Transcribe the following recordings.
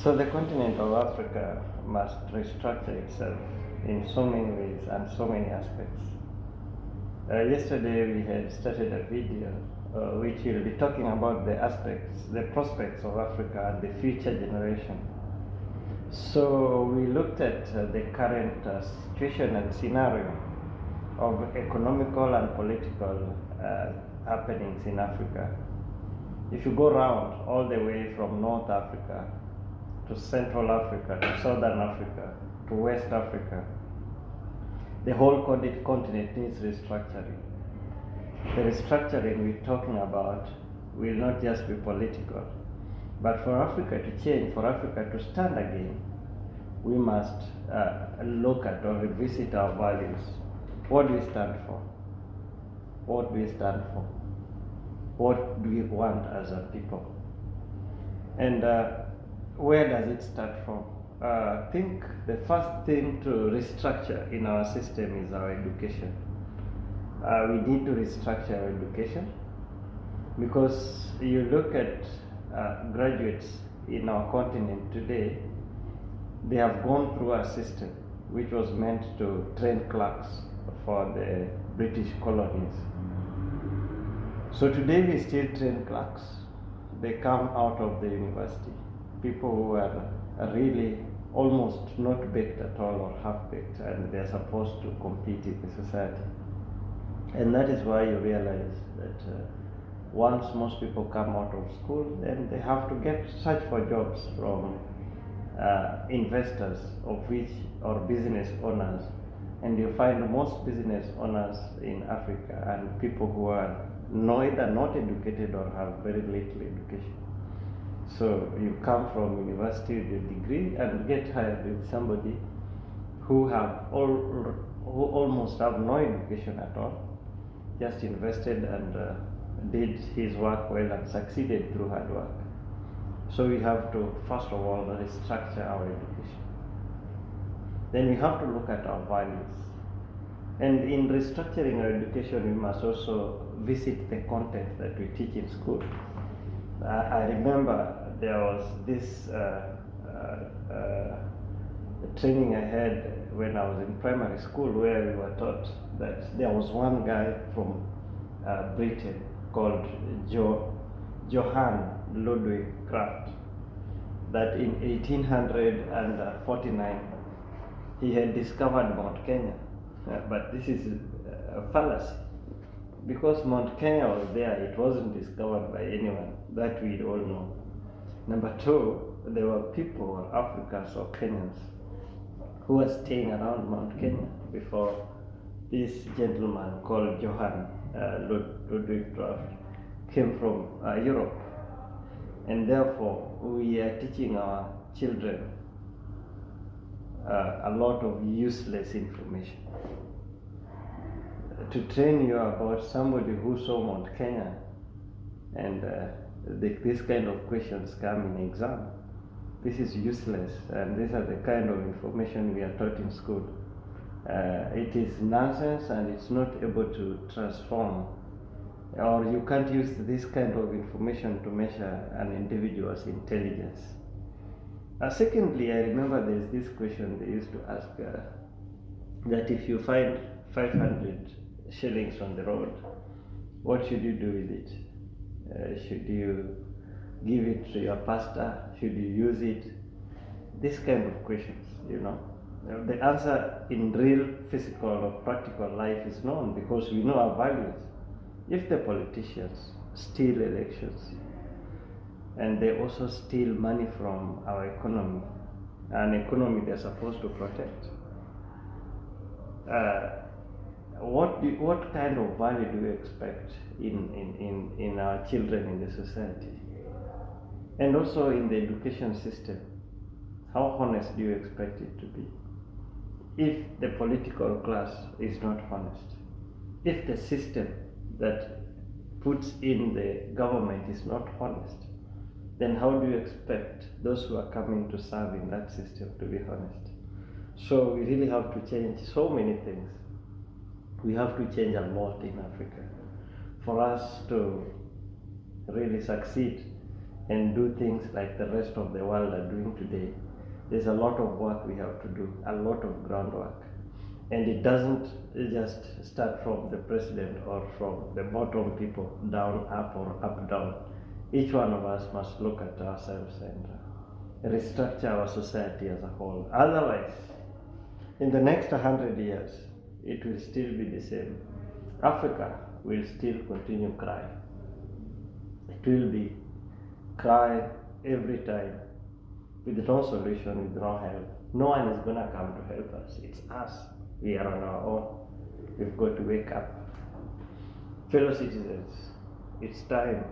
So the continent of Africa must restructure itself in so many ways and so many aspects. Yesterday we had started a video which will be talking about the aspects, the prospects of Africa and the future generation. So we looked at the current situation and scenario of economical and political happenings in Africa. If you go around all the way from North Africa to Central Africa to Southern Africa to West Africa, the whole continent needs restructuring. The restructuring we're talking about will not just be political, but for Africa to change, for Africa to stand again, we must look at or revisit our values. What do we stand for? What do we stand for? What do we want as a people? And where does it start from? I think the first thing to restructure in our system is our education. We need to restructure our education because you look at graduates in our continent today, they have gone through a system which was meant to train clerks for the British colonies. So today we still train clerks. They come out of the university, people who are really almost not baked at all or half baked, and they're supposed to compete in the society. And that is why you realize that once most people come out of school, then they have to search for jobs from investors of which or business owners, and you find most business owners in Africa and people who are either not educated or have very little education. So you come from university with a degree and get hired with somebody who almost have no education at all, just invested and did his work well and succeeded through hard work. So we have to first of all restructure our education. Then we have to look at our values. And in restructuring our education, we must also visit the content that we teach in school. I remember there was this training I had when I was in primary school where we were taught that there was one guy from Britain called Johann Ludwig Kraft, that in 1849 he had discovered Mount Kenya. But this is a fallacy, because Mount Kenya was there, it wasn't discovered by anyone, that we all know. Number two, there were people, or Africans or Kenyans, who were staying around Mount Kenya before this gentleman called Johann Ludwig Kraft came from Europe. And therefore, we are teaching our children a lot of useless information. To train you about somebody who saw Mount Kenya, and this kind of questions come in exam, this is useless, and these are the kind of information we are taught in school. It is nonsense, and it's not able to transform, or you can't use this kind of information to measure an individual's intelligence. Secondly, I remember there's this question they used to ask, that if you find 500 shillings on the road, what should you do with it? Should you give it to your pastor? Should you use it? This kind of questions, you know. The answer in real physical or practical life is known, because we know our values. If the politicians steal elections, and they also steal money from our economy, an economy they're supposed to protect, what kind of value do you expect in our children in the society? And also in the education system, how honest do you expect it to be? If the political class is not honest, if the system that puts in the government is not honest, then how do you expect those who are coming to serve in that system to be honest? So we really have to change so many things. We have to change a lot in Africa for us to really succeed and do things like the rest of the world are doing today, there's a lot of work we have to do, a lot of groundwork. And it doesn't just start from the president or from the bottom people, down, up, or up, down. Each one of us must look at ourselves and restructure our society as a whole. Otherwise, in the next 100 years, it will still be the same. Africa will still continue crying. It will be cry every time with no solution, with no help. No one is going to come to help us. It's us. We are on our own. We've got to wake up. Fellow citizens, it's time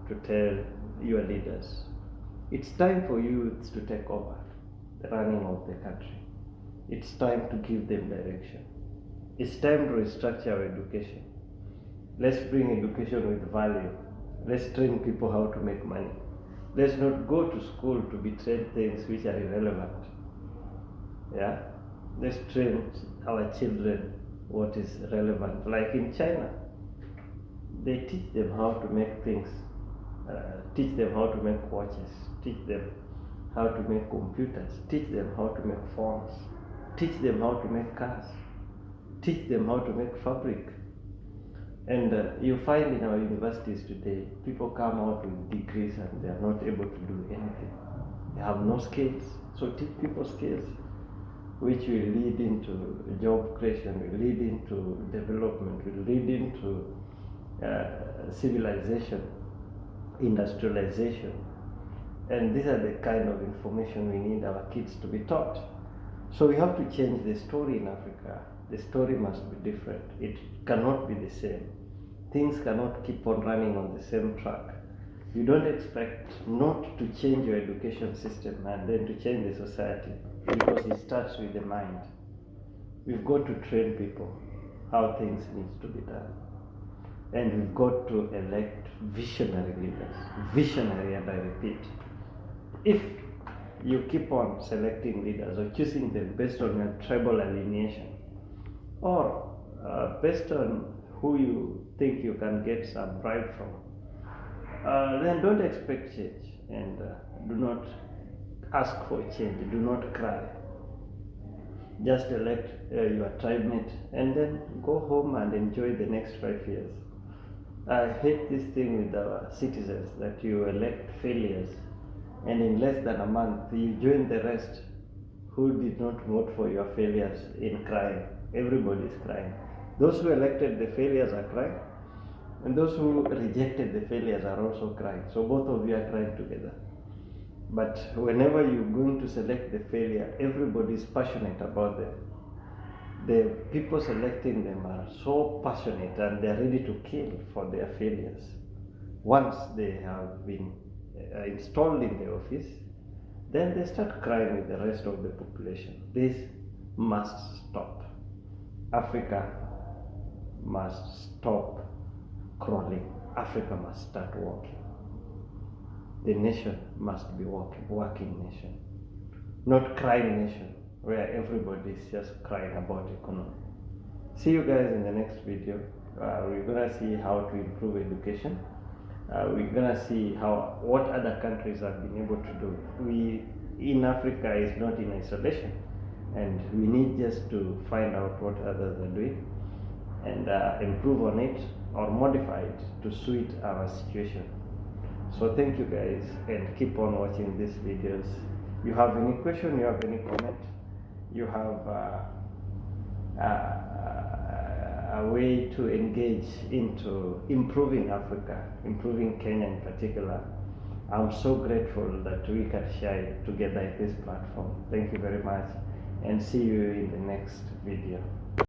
to tell your leaders. It's time for youths to take over the running of the country. It's time to give them direction. It's time to restructure our education. Let's bring education with value. Let's train people how to make money. Let's not go to school to be trained things which are irrelevant. Yeah? Let's train our children what is relevant. Like in China, they teach them how to make things, teach them how to make watches, teach them how to make computers, teach them how to make phones, teach them how to make cars, teach them how to make fabric. And you find in our universities today, people come out with degrees and they are not able to do anything. They have no skills. So teach people skills, which will lead into job creation, will lead into development, will lead into civilization, industrialization. And these are the kind of information we need our kids to be taught. So we have to change the story in Africa. The story must be different. It cannot be the same. Things cannot keep on running on the same track. You don't expect not to change your education system and then to change the society, because it starts with the mind. We've got to train people how things need to be done. And we've got to elect visionary leaders. Visionary, and I repeat. If you keep on selecting leaders or choosing them based on your tribal alienation, or based on who you think you can get some bribe from, then don't expect change, and do not ask for change. Do not cry. Just elect your tribe mate and then go home and enjoy the next 5 years. I hate this thing with our citizens, that you elect failures and in less than a month you join the rest who did not vote for your failures in crying. Everybody is crying. Those who elected the failures are crying, and those who rejected the failures are also crying. So both of you are crying together. But whenever you're going to select the failure, everybody is passionate about them. The people selecting them are so passionate and they're ready to kill for their failures. Once they have been installed in the office, then they start crying with the rest of the population. This must stop. Africa must stop crawling. Africa must start walking. The nation must be working nation, not crying nation, where everybody is just crying about economy. See you guys in the next video. We're gonna see how to improve education. We're gonna see what other countries have been able to do. We in Africa is not in isolation, and we need just to find out what others are doing and improve on it or modify it to suit our situation. So thank you guys, and keep on watching these videos. You have any question, you have any comment, you have a way to engage into improving Africa, improving Kenya in particular, I'm so grateful that we can share it together at this platform. Thank you very much, and see you in the next video.